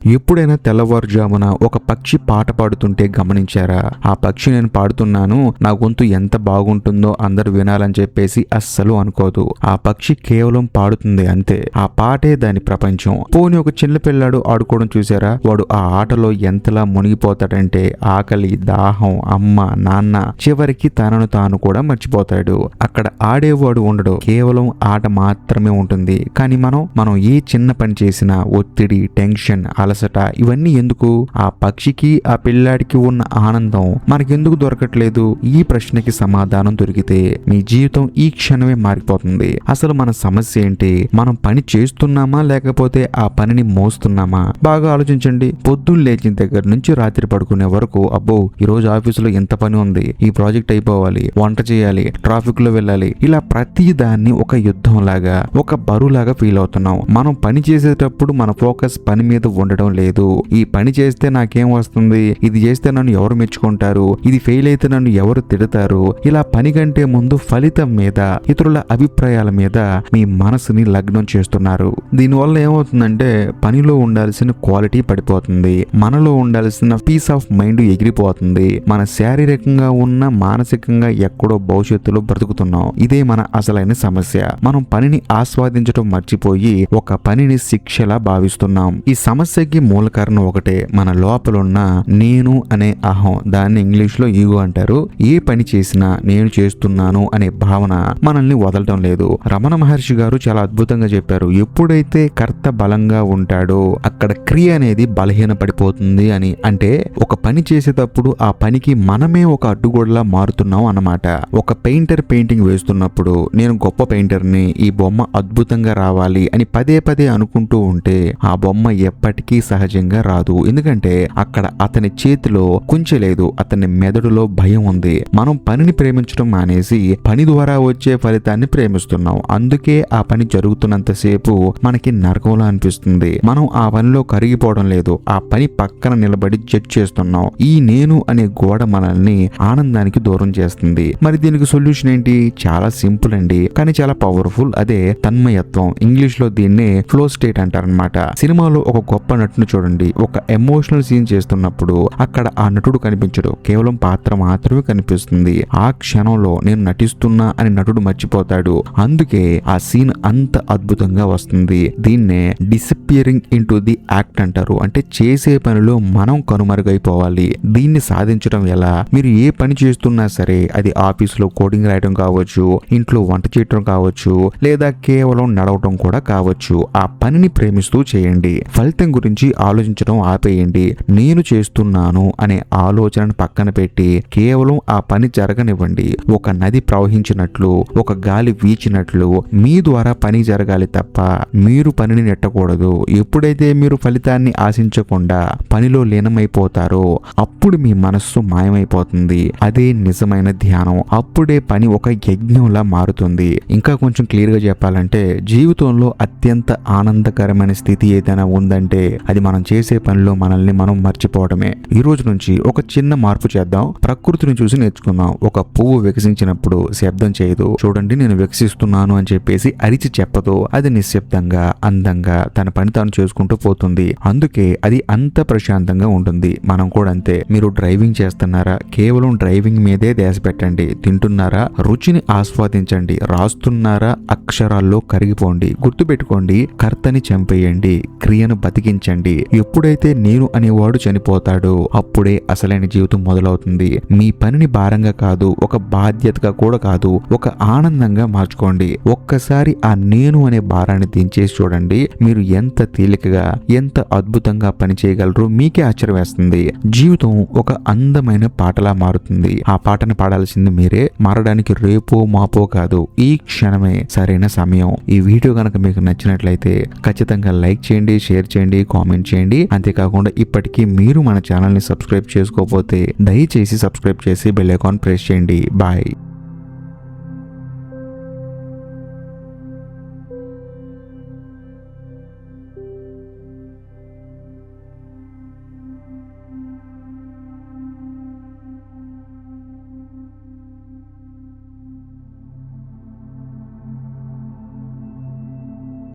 ఎప్పుడైనా తెల్లవారుజామున ఒక పక్షి పాట పాడుతుంటే గమనించారా? ఆ పక్షి నేను పాడుతున్నాను, నా గొంతు ఎంత బాగుంటుందో అందరూ వినాలని చెప్పేసి అస్సలు అనుకోదు. ఆ పక్షి కేవలం పాడుతుంది అంతే. ఆ పాటే దాని ప్రపంచం. పోనీ ఒక చిన్న పిల్లాడు ఆడుకోవడం చూసారా? వాడు ఆ ఆటలో ఎంతలా మునిగిపోతాడంటే ఆకలి, దాహం, అమ్మ, నాన్న, చివరికి తనను తాను కూడా మర్చిపోతాడు. అక్కడ ఆడేవాడు ఉండడు, కేవలం ఆట మాత్రమే ఉంటుంది. కానీ మనం ఏ చిన్న పని చేసినా ఒత్తిడి, టెన్షన్, అలసట ఇవన్నీ ఎందుకు? ఆ పక్షికి, ఆ పిల్లాడికి ఉన్న ఆనందం మనకెందుకు దొరకట్లేదు? ఈ ప్రశ్నకి సమాధానం దొరికితే మీ జీవితం ఈ క్షణమే మారిపోతుంది. అసలు మన సమస్య ఏంటి? మనం పని చేస్తున్నామా లేకపోతే ఆ పనిని మోస్తున్నామా? బాగా ఆలోచించండి. పొద్దున్న లేచిన దగ్గర నుంచి రాత్రి పడుకునే వరకు అబ్బో ఈరోజు ఆఫీసులో ఎంత పని ఉంది, ఈ ప్రాజెక్ట్ అయిపోవాలి, వంట చేయాలి, ట్రాఫిక్ లో వెళ్ళాలి, ఇలా ప్రతి దాన్ని ఒక యుద్ధం లాగా, ఒక బరువులాగా ఫీల్ అవుతున్నాం. మనం పని చేసేటప్పుడు మన ఫోకస్ పని మీద ఉండడం లేదు. ఈ పని చేస్తే నాకేం వస్తుంది, ఇది చేస్తే నన్ను ఎవరు మెచ్చుకుంటారు, ఇది ఫెయిల్ అయితే నన్ను ఎవరు తిడతారు, ఇలా పని కంటే ముందు ఫలితం మీద, ఇతరుల అభిప్రాయాల మీద మీ మనసుని లగ్నం చేస్తున్నారు. దీనివల్ల ఏమవుతుందంటే పనిలో ఉండాల్సిన క్వాలిటీ పడిపోతుంది, మనలో ఉండాల్సిన పీస్ ఆఫ్ మైండ్ ఎగిరిపోతుంది. మన శారీరకంగా ఉన్న మానసికంగా ఎక్కడో భవిష్యత్తులో బ్రతుకుతున్నాం. ఇదే మన అసలైన సమస్య. మనం పనిని ఆస్వాదించడం మర్చిపోయి ఒక పనిని శిక్షలా భావిస్తున్నాం. ఈ సమస్యకి మూల కారణం ఒకటే, మన లోపల ఉన్న నేను అనే అహం. దాన్ని ఇంగ్లీష్ లో ఈగో అంటారు. ఏ పని చేసినా నేను చేస్తున్నాను అనే భావన మనల్ని వదలటం లేదు. రమణ మహర్షి గారు చాలా అద్భుతంగా చెప్పారు, ఎప్పుడైతే కర్త బలంగా ఉంటాడో అక్కడ క్రియ అనేది బలహీన పడిపోతుంది అని. అంటే ఒక పని చేసేటప్పుడు ఆ పనికి మనమే ఒక అడ్డుగోడలా మారుతున్నాం అన్నమాట. ఒక పెయింటర్ పెయింటింగ్ వేస్తున్నప్పుడు నేను గొప్ప పెయింటర్ని, ఈ బొమ్మ అద్భుతంగా రావాలి అని పదే పదే అనుకుంటూ ఉంటే ఆ బొమ్మ ఎప్పటికీ సహజంగా రాదు. ఎందుకంటే అక్కడ అతని చేతిలో కుంచెలేదు, అతని మెదడులో భయం ఉంది. మనం పనిని ప్రేమించడం మానేసి పని ద్వారా వచ్చే ఫలితాన్ని ప్రేమిస్తున్నాం. అందుకే ఆ పని జరుగుతున్నంతసేపు మనకి నరకంలా అనిపిస్తుంది. మనం ఆ పనిలో కరిగిపోవడం లేదు, ఆ పని పక్కన నిలబడి జడ్జ్ చేస్తున్నాం. ఈ నేను అనే గోడ మనల్ని ఆనందానికి దూరం చేస్తుంది. మరి దీనికి సొల్యూషన్ ఏంటి? చాలా సింపుల్ అండి, కానీ చాలా పవర్ఫుల్. అదే తన్మయత్వం. ఇంగ్లీష్ లో దీన్ని ఫ్లో స్టేట్ అంటారనమాట. సినిమాలో ఒక గొప్ప నటుని చూడండి, ఒక ఎమోషనల్ సీన్ చేస్తున్నప్పుడు అక్కడ ఆ నటుడు కనిపించడు, కేవలం పాత్ర మాత్రమే కనిపిస్తుంది. ఆ క్షణంలో నేను నటిస్తున్నా అని నటుడు మర్చిపోతాడు. అందుకే ఆ సీన్ అంత అద్భుతంగా వస్తుంది. దీన్నే డిసపియరింగ్ ఇంటూ ది యాక్ట్ అంటారు. అంటే చేసే పనిలో మనం కనుమరుగైపోవాలి. దీన్ని సాధించడం ఎలా? మీరు ఏ పని చేస్తున్నా సరే, అది ఆఫీసులో కోడింగ్ రాయడం కావచ్చు, ఇంట్లో వంట చేయడం కావచ్చు, లేదా కేవలం నడవటం కూడా కావచ్చు, ఆ పనిని ప్రేమిస్తూ చేయండి. ఫలితం గురించి ఆలోచించడం ఆపేయండి. నేను చేస్తున్నాను అనే ఆలోచనను పక్కన పెట్టి కేవలం ఆ పని జరగనివ్వండి. ఒక నది ప్రవహించినట్లు, ఒక గాలి వీచినట్లు మీ ద్వారా పని జరగాలి తప్ప మీరు పనిని నెట్టకూడదు. ఎప్పుడైతే మీరు ఫలితాన్ని ఆశించకుండా పనిలో లీనమైపోతారో అప్పుడు మీ మనస్సు మాయమైపోతుంది. అదే నిజమైన ధ్యానం. అప్పుడే పని ఒక యజ్ఞంలా మారుతుంది. ఇంకా కొంచెం క్లియర్ గా చెప్పాలంటే జీవితంలో అత్యంత ఆనందకరమైన స్థితి ఏదైనా ఉందంటే అది మనం చేసే పనిలో మనల్ని మనం మర్చిపోవడమే. ఈ రోజు నుంచి ఒక చిన్న మార్పు చేద్దాం. ప్రకృతిని చూసి నేర్చుకుందాం. ఒక పువ్వు వికసించినప్పుడు శబ్దం చేయదు. చూడండి, నేను వికసిస్తున్నాను అని చెప్పేసి అరిచి చెప్పదు. అది నిశ్శబ్దంగా, అందంగా తన పని తాను చేసుకుంటూ పోతుంది. అందుకే అది అంత ప్రశాంతంగా ఉంటుంది. మనం కూడా అంతే. మీరు డ్రైవింగ్ చేస్తున్నారా? కేవలం డ్రైవింగ్ మీదే ధ్యాస పెట్టండి. తింటున్నారా? రుచిని ఆస్వాదించండి. రాస్తున్నారా? అక్షరాల్లో కరిగిపోండి. గుర్తుపెట్టుకోండి, కర్తని చంపేయండి, క్రియను బతికించండి. ఎప్పుడైతే నేను అనేవాడు చనిపోతాడో అప్పుడే అసలైన జీవితం మొదలవుతుంది. మీ పనిని భారంగా కాదు, ఒక బాధ్యతగా కూడా కాదు, ఒక ఆనందంగా మార్చుకోండి. ఒక్కసారి ఆ నేను అనే భారాన్ని దించేసి చూడండి, మీరు ఎంత తేలికగా, ఎంత అద్భుతంగా పని చేయగలరో మీకే ఆశ్చర్యం వేస్తుంది. జీవితం ఒక అందమైన పాటలా మారుతుంది. ఆ పాటను పాడాల్సింది మీరే. మారడానికి రేపో మాపో కాదు, ఈ క్షణమే సరైన సమయం. ఈ వీడియో కనుక మీకు నచ్చినట్లయితే ఖచ్చితంగా లైక్ చేయండి, షేర్ చేయండి, కామెంట్ చేయండి. అంతేకాకుండా ఇప్పటికీ మీరు మన ఛానల్ ని సబ్స్క్రైబ్ చేసుకోకపోతే దయచేసి సబ్స్క్రైబ్ చేసి బెల్ ఐకాన్ ప్రెస్ చేయండి. బాయ్.